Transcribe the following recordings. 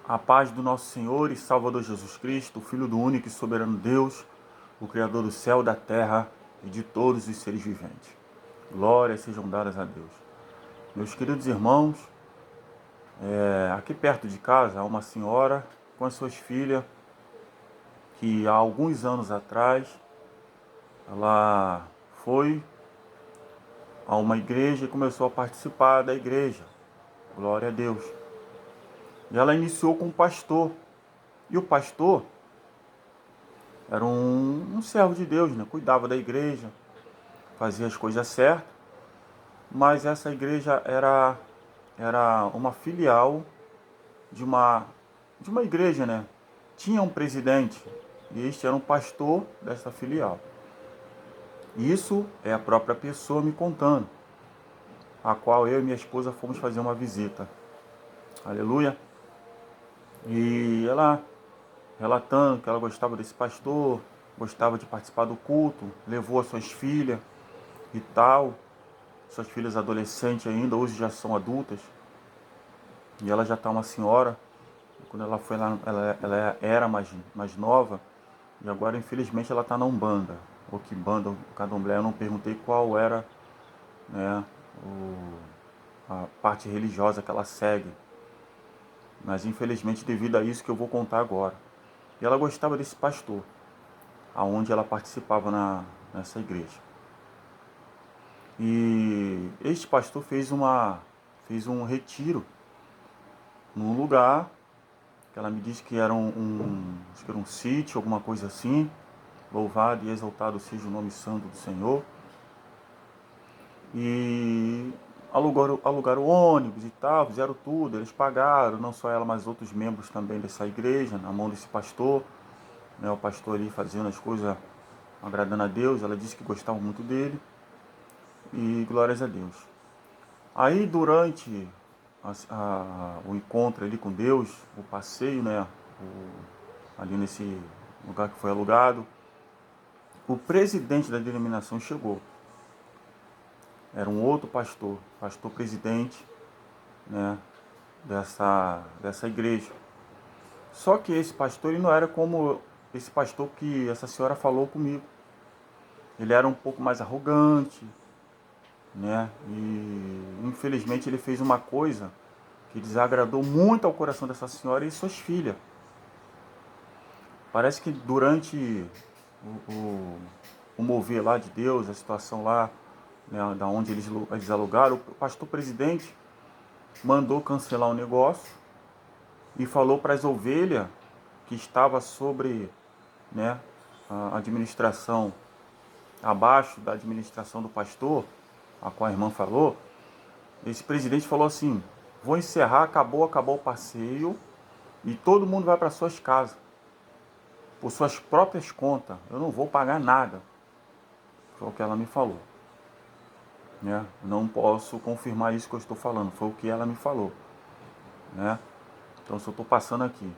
A paz do nosso Senhor e Salvador Jesus Cristo, Filho do único e soberano Deus, o Criador do céu, da terra e de todos os seres viventes. Glórias sejam dadas a Deus. Meus queridos irmãos, aqui perto de casa há uma senhora com as suas filhas que há alguns anos atrás ela foi a uma igreja e começou a participar da igreja. Glória a Deus. E ela iniciou com um pastor. E o pastor era um servo de Deus, né? Cuidava da igreja, fazia as coisas certas, mas essa igreja era uma filial de uma igreja, né? Tinha um presidente, e este era um pastor dessa filial. Isso é a própria pessoa me contando, a qual eu e minha esposa fomos fazer uma visita. Aleluia. E ela relatando que ela gostava desse pastor, gostava de participar do culto, levou as suas filhas e tal. Suas filhas adolescentes ainda, hoje já são adultas. E ela já está uma senhora. Quando ela foi lá, ela era mais nova. E agora, infelizmente, ela está na Umbanda. Ou que banda, o Candomblé. Eu não perguntei qual era, né, a parte religiosa que ela segue. Mas, infelizmente, devido a isso que eu vou contar agora. E ela gostava desse pastor, aonde ela participava nessa igreja. E este pastor fez um retiro num lugar que ela me disse que era acho que era um sítio, alguma coisa assim. Louvado e exaltado seja o nome santo do Senhor. E alugaram ônibus e tal, fizeram tudo, eles pagaram, não só ela, mas outros membros também dessa igreja, na mão desse pastor, né, o pastor ali fazendo as coisas agradando a Deus. Ela disse que gostava muito dele, e glórias a Deus. Aí durante o encontro ali com Deus, o passeio, né, ali nesse lugar que foi alugado, o presidente da denominação chegou. Era um outro pastor presidente, né, dessa igreja. Só que esse pastor, ele não era como esse pastor que essa senhora falou comigo. Ele era um pouco mais arrogante, né? E infelizmente ele fez uma coisa que desagradou muito ao coração dessa senhora e suas filhas. Parece que durante o mover lá de Deus, a situação lá, né, da onde eles alugaram, o pastor presidente mandou cancelar o negócio e falou para as ovelhas que estava sobre, né, a administração, abaixo da administração do pastor, a qual a irmã falou. Esse presidente falou assim: vou encerrar, acabou o passeio e todo mundo vai para suas casas, por suas próprias contas, eu não vou pagar nada. Foi o que ela me falou, né? Não posso confirmar isso que eu estou falando, foi o que ela me falou, né? Então só estou passando aqui.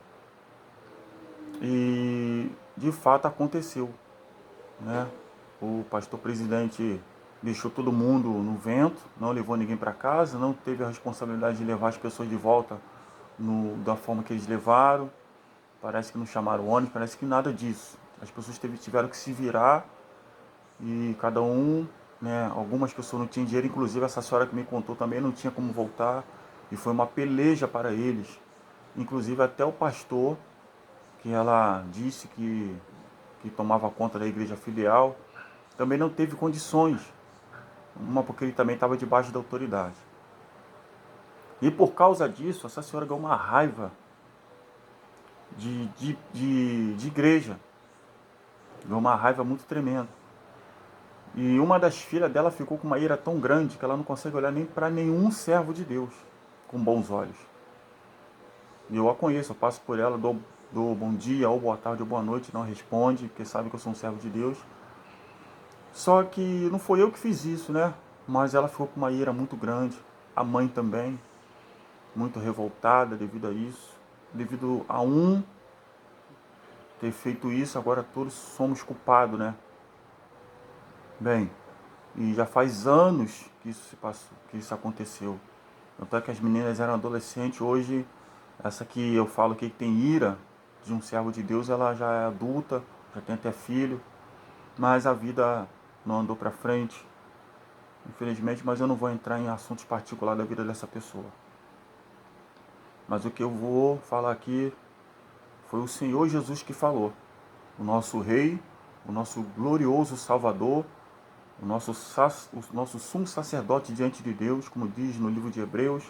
E de fato aconteceu, né? O pastor presidente deixou todo mundo no vento, não levou ninguém para casa, não teve a responsabilidade de levar as pessoas de volta da forma que eles levaram. Parece que não chamaram ônibus, parece que nada disso. As pessoas tiveram que se virar e cada um, né? Algumas pessoas não tinham dinheiro, inclusive essa senhora que me contou também não tinha como voltar. E foi uma peleja para eles. Inclusive até o pastor, que ela disse que tomava conta da igreja filial, também não teve condições. Uma porque ele também estava debaixo da autoridade. E por causa disso, essa senhora ganhou uma raiva de igreja. Ganhou uma raiva muito tremenda. E uma das filhas dela ficou com uma ira tão grande que ela não consegue olhar nem para nenhum servo de Deus com bons olhos. E eu a conheço, eu passo por ela, dou bom dia, ou boa tarde, ou boa noite, não responde, porque sabe que eu sou um servo de Deus. Só que não foi eu que fiz isso, né? Mas ela ficou com uma ira muito grande. A mãe também, muito revoltada devido a isso. Devido a um ter feito isso, agora todos somos culpados, né? Bem, e já faz anos que isso se passou, que isso aconteceu. Tanto é que as meninas eram adolescentes, hoje Essa que eu falo que tem ira de um servo de Deus, ela já é adulta, já tem até filho, mas a vida não andou para frente, infelizmente, mas eu não vou entrar em assuntos particulares da vida dessa pessoa. Mas o que eu vou falar aqui foi o Senhor Jesus que falou, o nosso Rei, o nosso glorioso Salvador, o nosso sumo sacerdote diante de Deus, como diz no livro de Hebreus,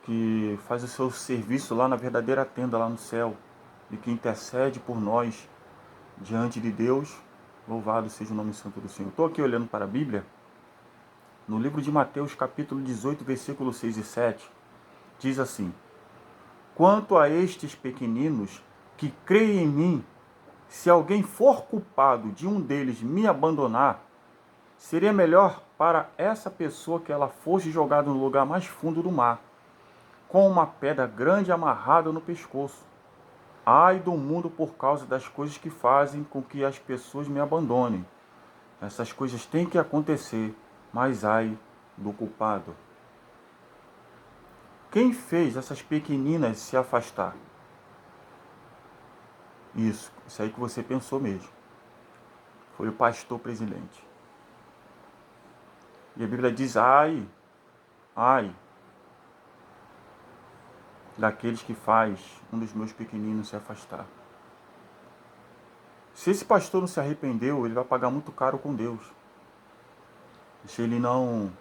que faz o seu serviço lá na verdadeira tenda, lá no céu, e que intercede por nós diante de Deus. Louvado seja o nome santo do Senhor. Estou aqui olhando para a Bíblia, no livro de Mateus, capítulo 18, versículos 6 e 7, diz assim: Quanto a estes pequeninos que creem em mim, se alguém for culpado de um deles me abandonar, seria melhor para essa pessoa que ela fosse jogada no lugar mais fundo do mar, com uma pedra grande amarrada no pescoço. Ai do mundo por causa das coisas que fazem com que as pessoas me abandonem. Essas coisas têm que acontecer, mas ai do culpado. Quem fez essas pequeninas se afastar? Isso aí que você pensou mesmo. Foi o pastor presidente. E a Bíblia diz, ai daqueles que faz um dos meus pequeninos se afastar. Se esse pastor não se arrependeu, ele vai pagar muito caro com Deus. Se ele não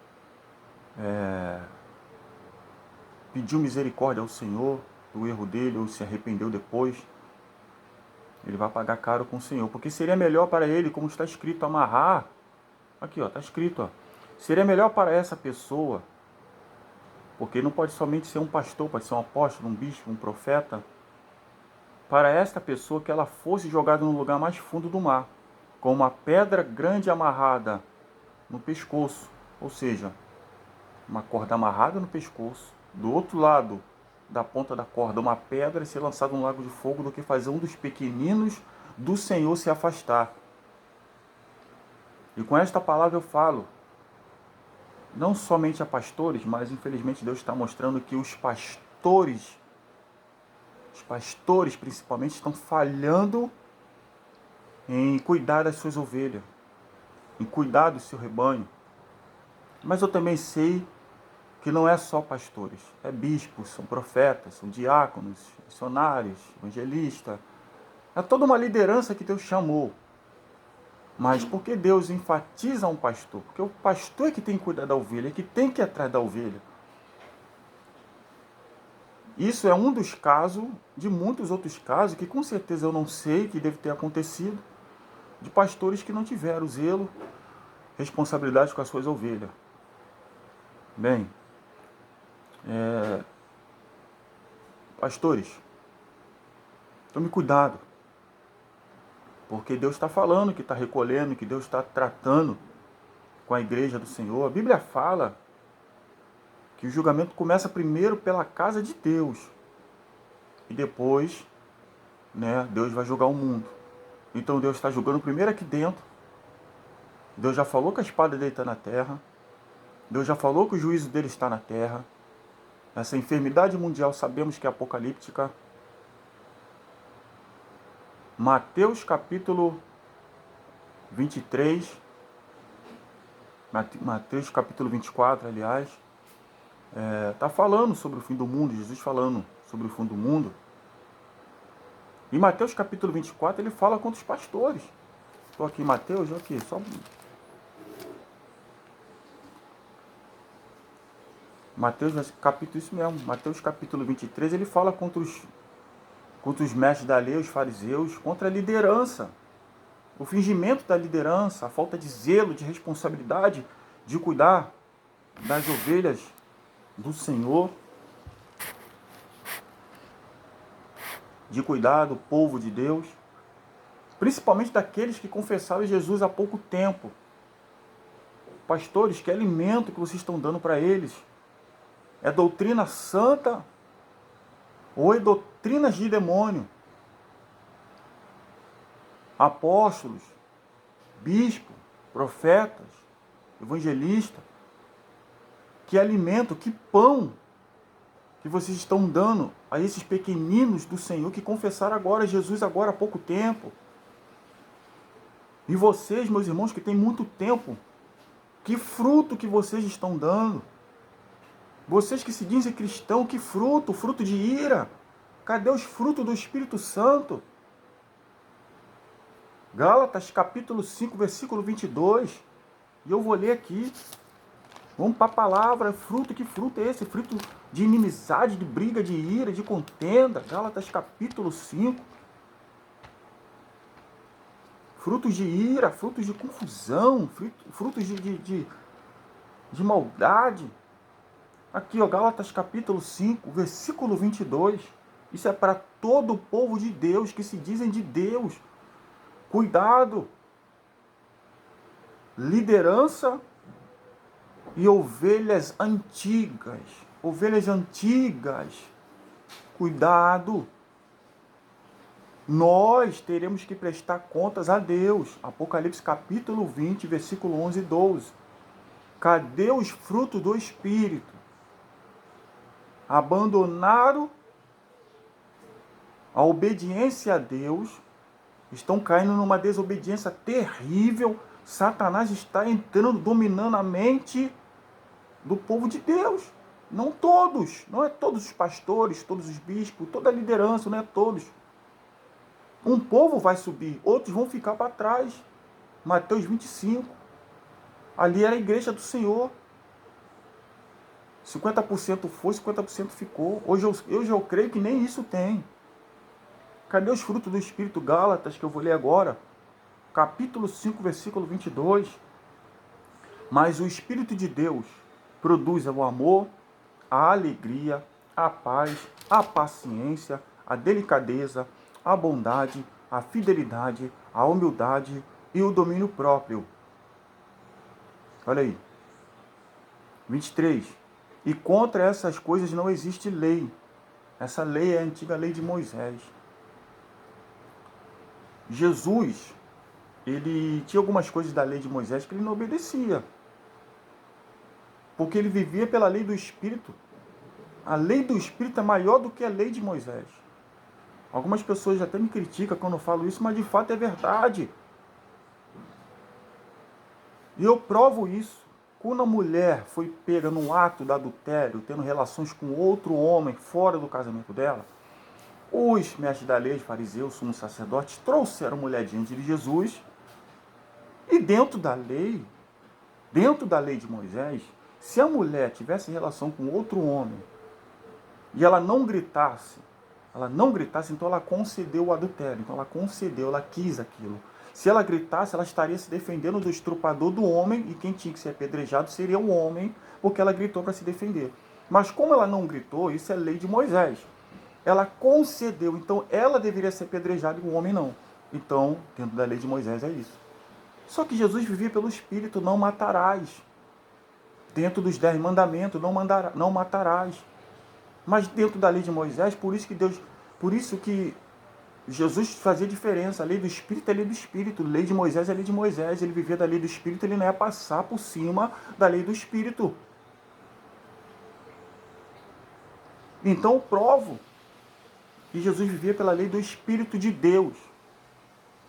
pediu misericórdia ao Senhor do erro dele, ou se arrependeu depois, ele vai pagar caro com o Senhor. Porque seria melhor para ele, como está escrito, amarrar. Aqui, está escrito. Seria melhor para essa pessoa, porque não pode somente ser um pastor, pode ser um apóstolo, um bispo, um profeta. Para esta pessoa que ela fosse jogada no lugar mais fundo do mar, com uma pedra grande amarrada no pescoço. Ou seja, uma corda amarrada no pescoço, do outro lado da ponta da corda uma pedra e ser lançada num lago de fogo, do que fazer um dos pequeninos do Senhor se afastar. E com esta palavra eu falo, não somente a pastores, mas infelizmente Deus está mostrando que os pastores principalmente, estão falhando em cuidar das suas ovelhas, em cuidar do seu rebanho. Mas eu também sei que não é só pastores, é bispos, são profetas, são diáconos, missionários, evangelistas. É toda uma liderança que Deus chamou. Mas por que Deus enfatiza um pastor? Porque o pastor é que tem que cuidar da ovelha, é que tem que ir atrás da ovelha. Isso é um dos casos, de muitos outros casos, que com certeza eu não sei que deve ter acontecido, de pastores que não tiveram zelo, responsabilidade com as suas ovelhas. Bem, pastores, tome cuidado, porque Deus está falando que está recolhendo, que Deus está tratando com a igreja do Senhor. A Bíblia fala que o julgamento começa primeiro pela casa de Deus, e depois, Deus vai julgar o mundo. Então Deus está julgando primeiro aqui dentro. Deus já falou que a espada dele está na terra. Deus já falou que o juízo dele está na terra. Essa enfermidade mundial sabemos que é apocalíptica. Mateus capítulo 23, Mateus capítulo 24, aliás, está falando sobre o fim do mundo, Jesus falando sobre o fim do mundo. Em Mateus capítulo 24 ele fala contra os pastores. Estou aqui em Mateus, aqui, só... Mateus capítulo, isso mesmo, Mateus capítulo 23, ele fala contra os mestres da lei, os fariseus, contra a liderança. O fingimento da liderança, a falta de zelo, de responsabilidade, de cuidar das ovelhas do Senhor, de cuidar do povo de Deus, principalmente daqueles que confessaram Jesus há pouco tempo. Pastores, que alimento que vocês estão dando para eles? É doutrina santa ou é doutrinas de demônio? Apóstolos, bispos, profetas, evangelistas, que alimento, que pão que vocês estão dando a esses pequeninos do Senhor que confessaram agora Jesus agora há pouco tempo. E vocês, meus irmãos, que têm muito tempo, que fruto que vocês estão dando? Vocês que se dizem cristão, que fruto? Fruto de ira. Cadê os frutos do Espírito Santo? Gálatas capítulo 5, versículo 22. E eu vou ler aqui. Vamos para a palavra. Fruto, que fruto é esse? Fruto de inimizade, de briga, de ira, de contenda. Gálatas capítulo 5. Frutos de ira, frutos de confusão, frutos de maldade. Aqui, ó, Gálatas capítulo 5, versículo 22. Isso é para todo o povo de Deus, que se dizem de Deus. Cuidado. Liderança e ovelhas antigas. Ovelhas antigas. Cuidado. Nós teremos que prestar contas a Deus. Apocalipse capítulo 20, versículo 11 e 12. Cadê os frutos do Espírito? Abandonaram a obediência a Deus, estão caindo numa desobediência terrível. Satanás está entrando, dominando a mente do povo de Deus. Não todos, não é todos os pastores, todos os bispos, toda a liderança, não é todos. Um povo vai subir, outros vão ficar para trás. Mateus 25. Ali era a igreja do Senhor. 50% foi, 50% ficou. Hoje eu creio que nem isso tem. Cadê os frutos do Espírito? Gálatas, que eu vou ler agora. Capítulo 5, versículo 22. Mas o Espírito de Deus produz o amor, a alegria, a paz, a paciência, a delicadeza, a bondade, a fidelidade, a humildade e o domínio próprio. Olha aí. 23. E contra essas coisas não existe lei. Essa lei é a antiga lei de Moisés. Jesus, ele tinha algumas coisas da lei de Moisés que ele não obedecia. Porque ele vivia pela lei do Espírito. A lei do Espírito é maior do que a lei de Moisés. Algumas pessoas até me criticam quando eu falo isso, mas de fato é verdade. E eu provo isso. Quando a mulher foi pega no ato do adultério, tendo relações com outro homem fora do casamento dela, os mestres da lei, os fariseus, sumos sacerdotes, trouxeram a mulher diante de Jesus. E dentro da lei de Moisés, se a mulher tivesse relação com outro homem e ela não gritasse, então ela concedeu o adultério, então ela quis aquilo. Se ela gritasse, ela estaria se defendendo do estrupador do homem, e quem tinha que ser apedrejado seria o homem, porque ela gritou para se defender. Mas como ela não gritou, isso é lei de Moisés. Ela concedeu, então ela deveria ser apedrejada e o homem não. Então, dentro da lei de Moisés é isso. Só que Jesus vivia pelo Espírito, não matarás. Dentro dos 10 mandamentos, não matarás. Mas dentro da lei de Moisés, por isso que Jesus fazia diferença. A lei do Espírito é a lei do Espírito. A lei de Moisés é a lei de Moisés. Ele vivia da lei do Espírito, ele não ia passar por cima da lei do Espírito. Então eu provo que Jesus vivia pela lei do Espírito de Deus.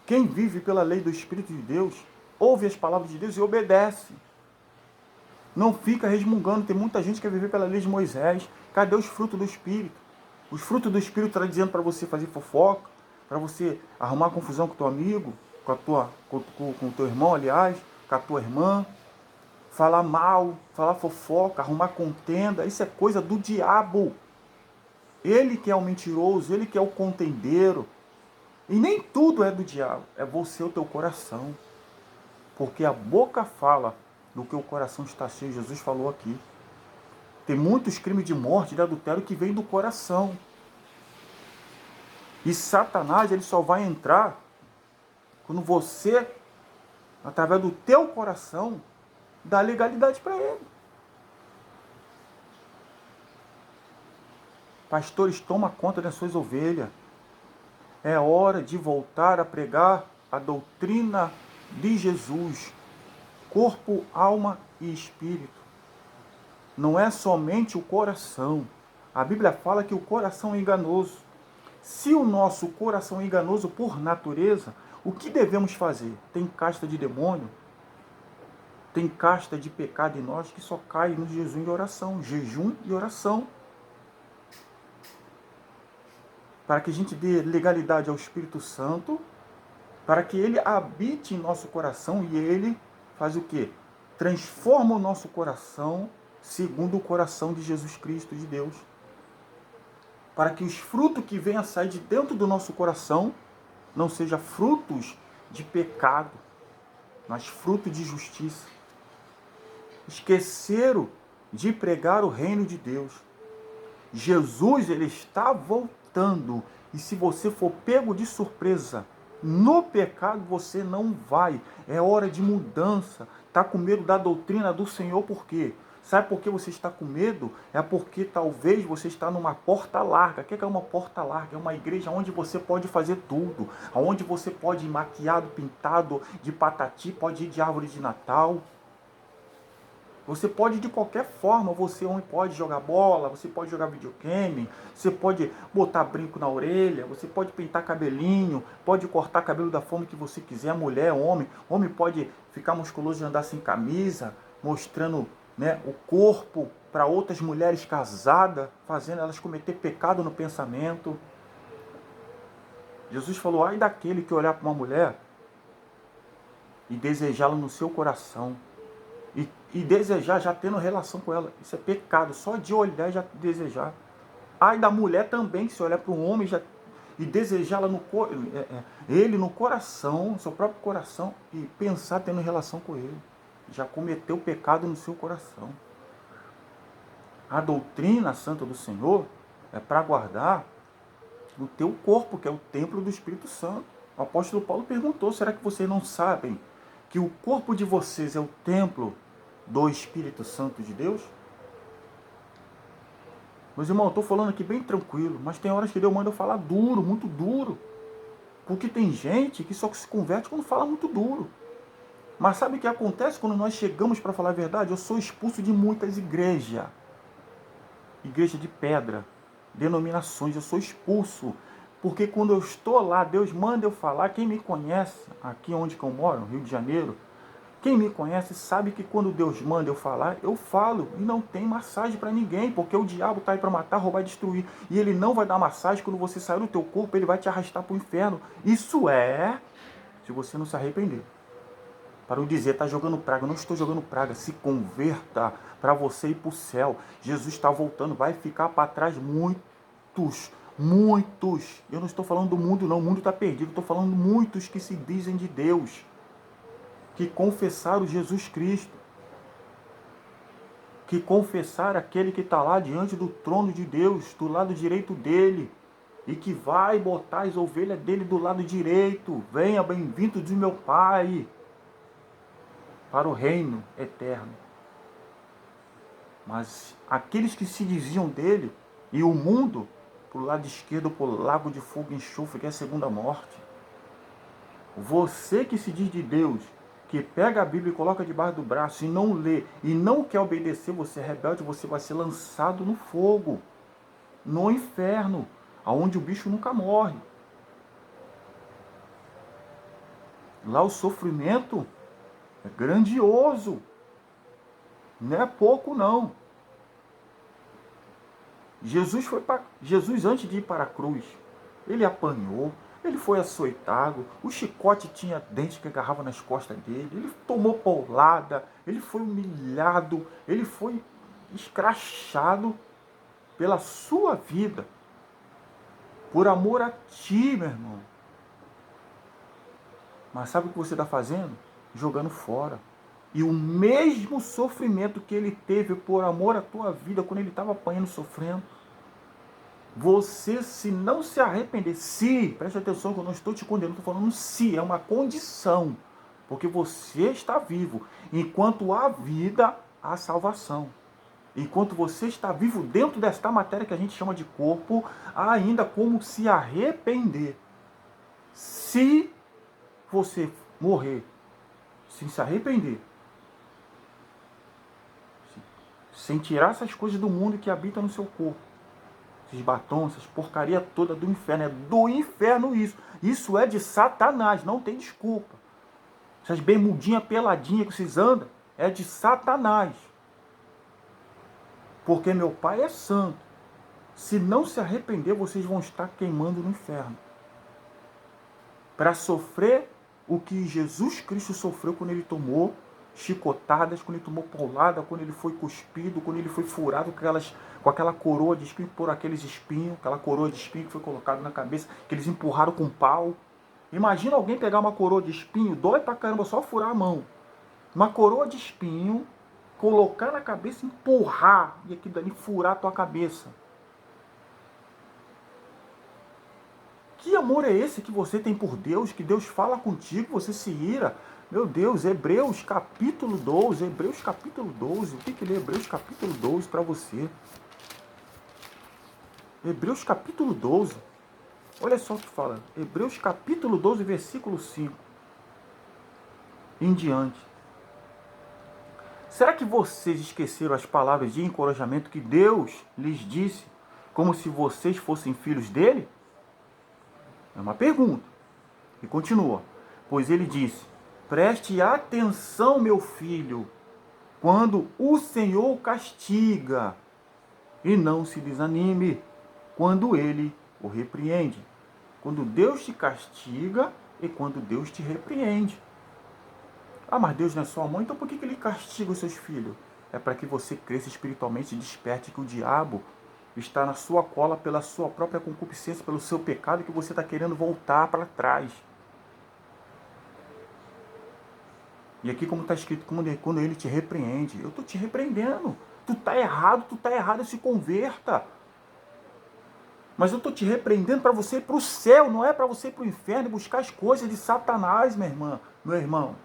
Quem vive pela lei do Espírito de Deus, ouve as palavras de Deus e obedece. Não fica resmungando. Tem muita gente que quer viver pela lei de Moisés. Cadê os frutos do Espírito? Os frutos do Espírito estão dizendo para você fazer fofoca, para você arrumar confusão com o teu amigo, com o teu irmão, aliás, com a tua irmã, falar mal, falar fofoca, arrumar contenda. Isso é coisa do diabo. Ele que é o mentiroso, ele que é o contendeiro. E nem tudo é do diabo, é você, o teu coração. Porque a boca fala do que o coração está cheio. Jesus falou aqui. Tem muitos crimes de morte, de adultério que vêm do coração. E Satanás, ele só vai entrar quando você, através do teu coração, dá legalidade para ele. Pastores, toma conta das suas ovelhas. É hora de voltar a pregar a doutrina de Jesus. Corpo, alma e espírito. Não é somente o coração. A Bíblia fala que o coração é enganoso. Se o nosso coração é enganoso por natureza, o que devemos fazer? Tem casta de demônio, tem casta de pecado em nós que só cai no jejum e oração. Jejum e oração. Para que a gente dê legalidade ao Espírito Santo, para que ele habite em nosso coração e ele faz o quê? Transforma o nosso coração segundo o coração de Jesus Cristo, de Deus. Para que os frutos que venham a sair de dentro do nosso coração não sejam frutos de pecado, mas frutos de justiça. Esqueceram de pregar o reino de Deus. Jesus, ele está voltando. E se você for pego de surpresa no pecado, você não vai. É hora de mudança. Está com medo da doutrina do Senhor, por quê? Sabe por que você está com medo? É porque talvez você está numa porta larga. O que é uma porta larga? É uma igreja onde você pode fazer tudo. Onde você pode ir maquiado, pintado, de patati, pode ir de árvore de Natal. Você pode de qualquer forma, você pode jogar bola, você pode jogar videogame, você pode botar brinco na orelha, você pode pintar cabelinho, pode cortar cabelo da forma que você quiser, mulher, homem. Homem pode ficar musculoso e andar sem camisa, mostrando, né, o corpo para outras mulheres casadas, fazendo elas cometer pecado no pensamento. Jesus falou, ai daquele que olhar para uma mulher e desejá-la no seu coração. E desejar já tendo relação com ela. Isso é pecado. Só de olhar já desejar. Ai da mulher também, se olhar para um homem já, e desejá-la ele no coração, seu próprio coração, e pensar tendo relação com ele. Já cometeu pecado no seu coração. A doutrina santa do Senhor é para guardar o teu corpo, que é o templo do Espírito Santo. O apóstolo Paulo perguntou, será que vocês não sabem que o corpo de vocês é o templo do Espírito Santo de Deus? Meus irmãos, eu estou falando aqui bem tranquilo, mas tem horas que Deus manda eu falar duro, muito duro. Porque tem gente que só se converte quando fala muito duro. Mas sabe o que acontece quando nós chegamos para falar a verdade? Eu sou expulso de muitas igrejas. Igreja de pedra, denominações, eu sou expulso. Porque quando eu estou lá, Deus manda eu falar. Quem me conhece, aqui onde que eu moro, no Rio de Janeiro, quem me conhece sabe que quando Deus manda eu falar, eu falo. E não tem massagem para ninguém, porque o diabo está aí para matar, roubar e destruir. E ele não vai dar massagem quando você sair do teu corpo, ele vai te arrastar para o inferno. Isso é, se você não se arrepender. Para não dizer, está jogando praga. Eu não estou jogando praga. Se converta para você ir para o céu. Jesus está voltando. Vai ficar para trás muitos. Eu não estou falando do mundo, não. O mundo está perdido. Estou falando de muitos que se dizem de Deus, que confessaram Jesus Cristo, que confessaram aquele que está lá diante do trono de Deus, do lado direito dele, e que vai botar as ovelhas dele do lado direito. Venha, bem-vindo de meu Pai, para o reino eterno. Mas aqueles que se diziam dele, e o mundo, para o lado esquerdo, para o lago de fogo e enxofre, que é a segunda morte. Você que se diz de Deus, que pega a Bíblia e coloca debaixo do braço e não lê, e não quer obedecer, você é rebelde, você vai ser lançado no fogo, no inferno, aonde o bicho nunca morre. Lá o sofrimento é grandioso, não é pouco não. Jesus, antes de ir para a cruz, ele apanhou, ele foi açoitado, o chicote tinha dente que agarrava nas costas dele, ele tomou paulada, ele foi humilhado, ele foi escrachado pela sua vida, por amor a ti, meu irmão. Mas sabe o que você está fazendo? Jogando fora. E o mesmo sofrimento que ele teve por amor à tua vida, quando ele estava apanhando, sofrendo, você, se não se arrepender, preste atenção que eu não estou te condenando, estou falando se, é uma condição, porque você está vivo. Enquanto há vida, há salvação. Enquanto você está vivo dentro desta matéria que a gente chama de corpo, há ainda como se arrepender. Se você morrer sem se arrepender, sem tirar essas coisas do mundo que habitam no seu corpo, esses batons, essas porcaria toda do inferno. É do inferno isso. Isso é de Satanás, não tem desculpa. Essas bermudinhas peladinhas que vocês andam, é de Satanás. Porque meu Pai é santo. Se não se arrepender, vocês vão estar queimando no inferno. Para sofrer o que Jesus Cristo sofreu quando ele tomou chicotadas, quando ele tomou paulada, quando ele foi cuspido, quando ele foi furado com aquela coroa de espinho, por aqueles espinhos, aquela coroa de espinho que foi colocada na cabeça, que eles empurraram com pau. Imagina alguém pegar uma coroa de espinho, dói pra caramba, só furar a mão. Uma coroa de espinho, colocar na cabeça, empurrar, e aquilo dali furar a tua cabeça. Que amor é esse que você tem por Deus, que Deus fala contigo, você se ira? Meu Deus, Hebreus capítulo 12, Hebreus capítulo 12, o que ele é Hebreus capítulo 12 para você? Hebreus capítulo 12, olha só o que fala, Hebreus capítulo 12, versículo 5, em diante. Será que vocês esqueceram as palavras de encorajamento que Deus lhes disse, como se vocês fossem filhos dele? É uma pergunta. E continua. Pois ele disse, preste atenção, meu filho, quando o Senhor castiga, e não se desanime quando ele o repreende. Quando Deus te castiga e quando Deus te repreende. Ah, mas Deus não é sua mãe, então por que ele castiga os seus filhos? É para que você cresça espiritualmente e desperte que o diabo está na sua cola pela sua própria concupiscência, pelo seu pecado, que você está querendo voltar para trás. E aqui como está escrito, quando ele te repreende, eu estou te repreendendo. Tu está errado, se converta. Mas eu estou te repreendendo para você ir para o céu, não é para você ir para o inferno e buscar as coisas de Satanás, minha irmã, meu irmão.